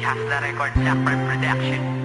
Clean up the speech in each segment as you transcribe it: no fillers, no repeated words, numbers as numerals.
has the record, Blackbird Production.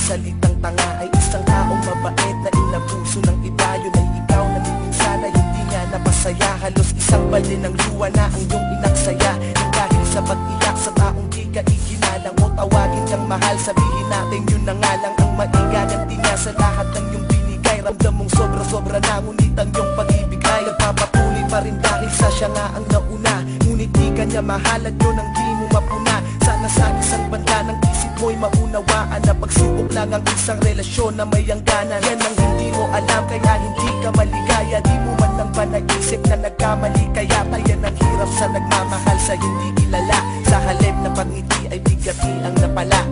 Salitang tanga ay isang taong mabait na inabuso ng iba. Yun ay ikaw na minsan ay hindi nga napasaya. Halos isang balde ng luha na ang iyong inaksaya. Nang dahil sa pag-iyak sa taong di ka iginalang o tawagin kang mahal, sabihin natin yun na nga lang ang maigaganti niya sa lahat ng iyong binigay. Ramdam mong sobra-sobra na, ngunit ang iyong pag-ibig ay nagpapatuloy pa rin dahil sa siya nga ang nauna. Ngunit di ka niya mahal at yun ang di mo mapuna. Sana sa isang banda ng isip mo'y maunawaan na pagsubok lang ang isang relasyon na may hangganan. Yan ang hindi mo alam kaya hindi ka maligaya. Di mo man lang ba naisip na nagkamali, kaya tayo ang hirap sa nagmamahal sa hindi kilala. Sa halip na pangiti ay bigati ang napala.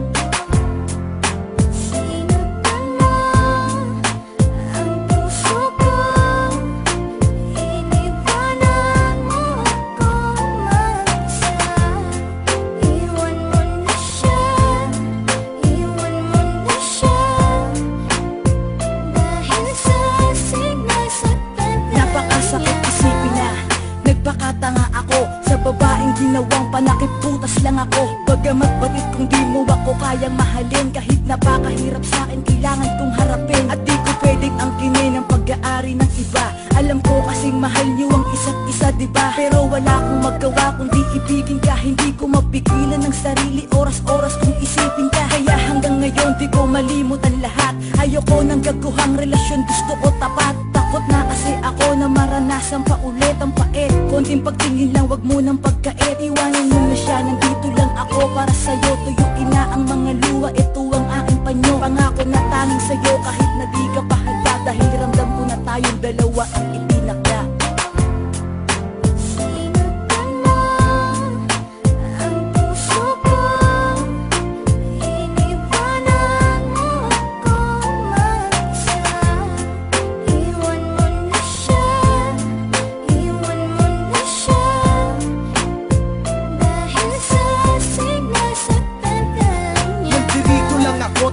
Nagpakatanga ako sa babaeng ginawang panakip, putas lang ako. Bagamat batid kung di mo ako kayang mahalin, kahit napakahirap sa'kin kailangan kong harapin. At di ko pwedeng angkinin ang pag-aari ng iba. Alam ko kasing mahal niyo ang isa't isa, diba? Pero wala akong magawa kundi ibigin ka. Hindi ko mapigilan ng sarili, oras-oras kung isipin ka. Kaya hanggang ngayon di ko malimutan lahat. Ayoko ng gaguhang relasyon, gusto ko tapat. Takot na kasi ako na maranasan pa ulit ang pait. Konting pagtingin lang, wag mo ng pagkait. Iwanan mo na siya, nandito lang ako para sa'yo. Tuyuin na ang mga luha, ito ang aking panyo. Pangako na tanging sa'yo kahit na di ka pa handa. Dahil ramdam ko na tayong dalawa ang itinakda.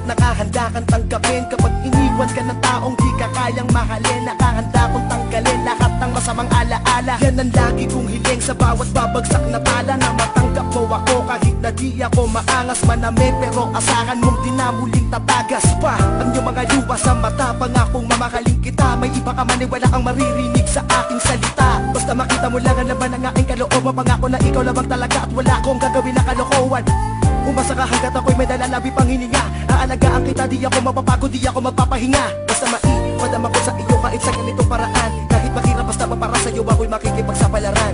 Nakahanda kang tanggapin kapag iniwan ka ng taong di ka kayang mahalin. Nakahanda kong tanggalin lahat ng masamang alaala. Yan ang lagi kong hiling sa bawat babagsak na pala, na matanggap mo ako kahit na di ako maangas manami. Pero asahan mong di na muling tatagas pa ang iyong mga luha sa mata. Pangakong mamahalin kita, may iba ka man ay wala kang maririnig sa aking salita. Basta makita mo lang ang laban ng aking kalooban. Pangako na ikaw labang talaga at wala akong gagawin na kalokohan. Umasa ka hanggat ako'y may dalalabi pang hininga. Aalagaan kita, di ako mapapagod, di ako magpapahinga. Basta maipadama ko sa iyo kahit sa ganitong paraan. Kahit mahirap basta para sa'yo ako'y makikipagsapalaran.